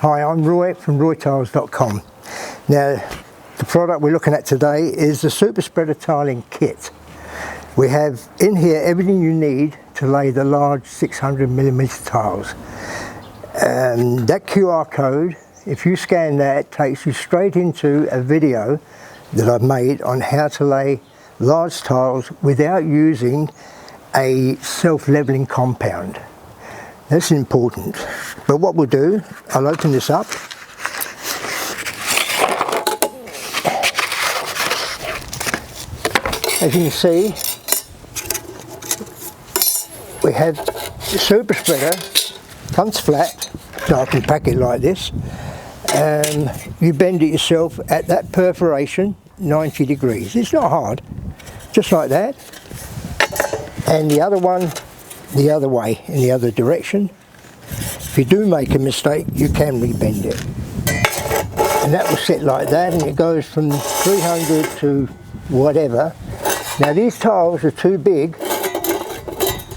Hi, I'm Roy from roytiles.com. Now, the product we're looking at today is the SuperSpreader tiling kit. We have in here everything you need to lay the large 600mm tiles. That QR code, if you scan that, it takes you straight into a video that I've made on how to lay large tiles without using a self-leveling compound. That's important. But what we'll do, I'll open this up. As you can see, we have the SuperSpreader, comes flat, so I can pack it like this. You bend it yourself at that perforation, 90 degrees. It's not hard, just like that. And the other one, the other way, in the other direction. If you do make a mistake, you can rebend it. And that will sit like that, and it goes from 300 to whatever. Now these tiles are too big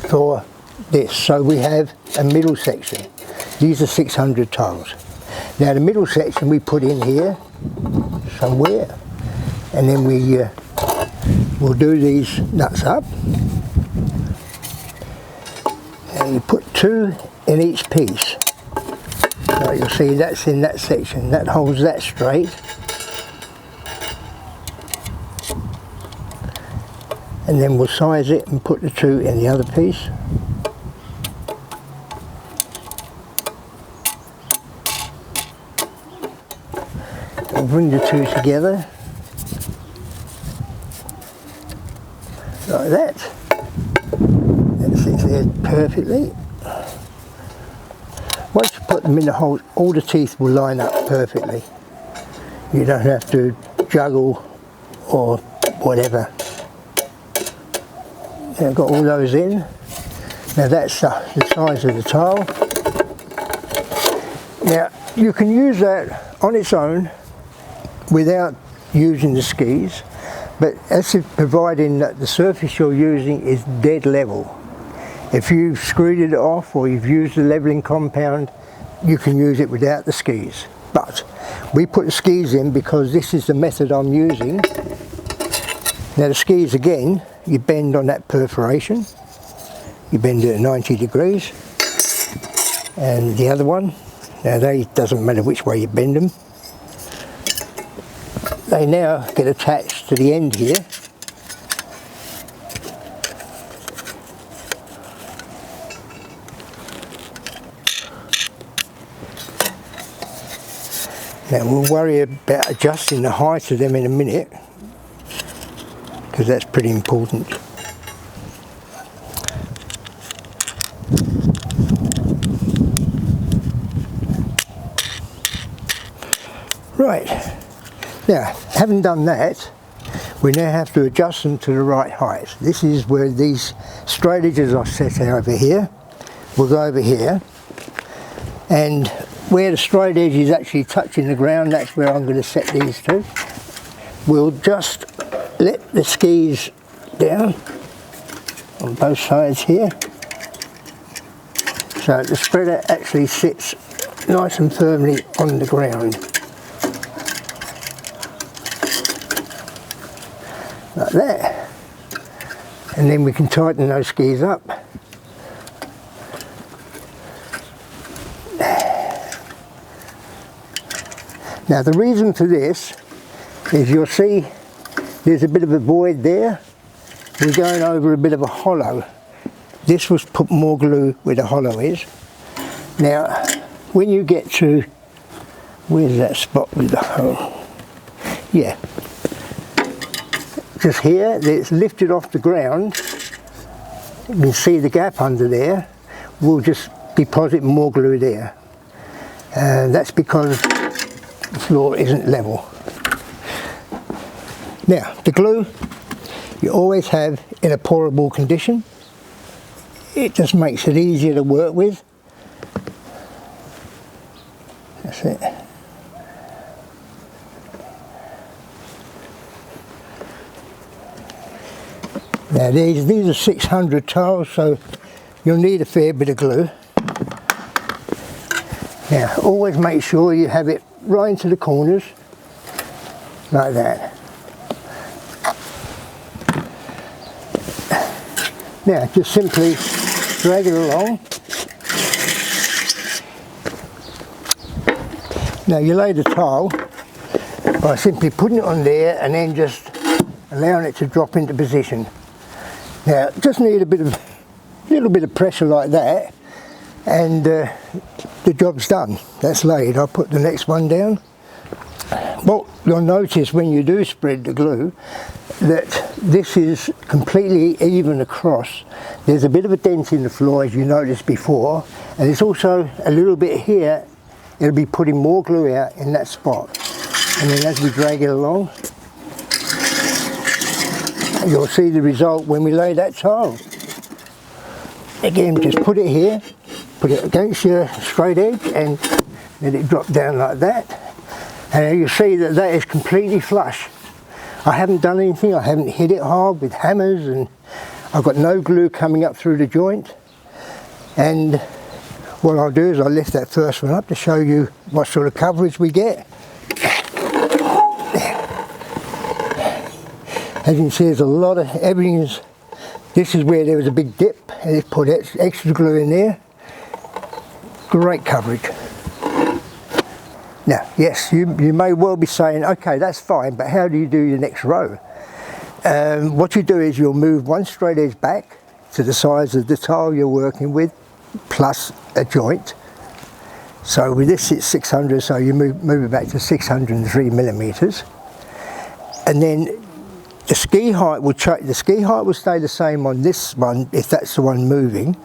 for this, so we have a middle section. These are 600 tiles. Now the middle section we put in here somewhere, and then we'll do these nuts up. And you put 2 in each piece. So you'll see that's in that section, that holds that straight. And then we'll size it and put the 2 in the other piece. We'll bring the 2 together like that. That sits there perfectly. Once you put them in the holes, all the teeth will line up perfectly. You don't have to juggle or whatever. Now I've got all those in. Now that's the size of the tile. Now you can use that on its own without using the skis, but that's providing that the surface you're using is dead level. If you've screwed it off or you've used the leveling compound, you can use it without the skis. But we put the skis in because this is the method I'm using. Now the skis, again, you bend on that perforation. You bend it at 90 degrees. And the other one, now they, doesn't matter which way you bend them. They now get attached to the end here. Now we'll worry about adjusting the height of them in a minute, because that's pretty important. Right, now having done that, we now have to adjust them to the right height. This is where these straight edges are set over here. We'll go over here, and where the straight edge is actually touching the ground, that's where I'm going to set these to. We'll just let the skis down on both sides here, so the spreader actually sits nice and firmly on the ground. Like that. And then we can tighten those skis up. Now the reason for this is you'll see there's a bit of a void there. We're going over a bit of a hollow. This was put more glue where the hollow is. Now when you get to, where's that spot with the hole? Yeah. Just here, it's lifted off the ground. You can see the gap under there. We'll just deposit more glue there. That's because the floor isn't level. Now, the glue you always have in a pourable condition. It just makes it easier to work with. That's it. Now these are 600 tiles, so you'll need a fair bit of glue. Now always make sure you have it right into the corners, like that. Now just simply drag it along. Now you lay the tile by simply putting it on there and then just allowing it to drop into position. Now just need a little bit of pressure like that, and the job's done. That's laid. I'll put the next one down. What you'll notice when you do spread the glue, that this is completely even across. There's a bit of a dent in the floor, as you noticed before, and there's also a little bit here. It'll be putting more glue out in that spot, and then as we drag it along, you'll see the result when we lay that tile. Again, just put it here, put it against your straight edge, and let it drop down like that. And you see that that is completely flush. I haven't done anything, I haven't hit it hard with hammers, and I've got no glue coming up through the joint. And what I'll do is I'll lift that first one up to show you what sort of coverage we get. As you can see, there's a lot of, this is where there was a big dip, and it's put extra glue in there. Great coverage. Now, yes, you may well be saying, okay, that's fine, but how do you do your next row? What you do is you'll move one straight edge back to the size of the tile you're working with, plus a joint. So with this it's 600, so you move it back to 603 millimeters. And then the ski height will change. The ski height will stay the same on this one if that's the one moving.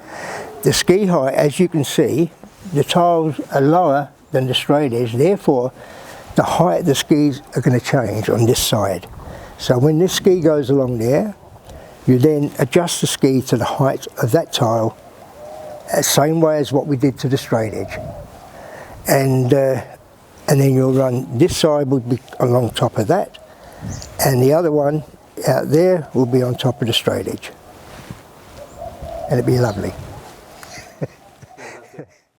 The ski height, as you can see, the tiles are lower than the straight edge, therefore the height of the skis are going to change on this side. So when this ski goes along there, you then adjust the ski to the height of that tile, the same way as what we did to the straight edge. And then you'll run, this side will be along top of that, and the other one out there will be on top of the straight edge, and it'll be lovely.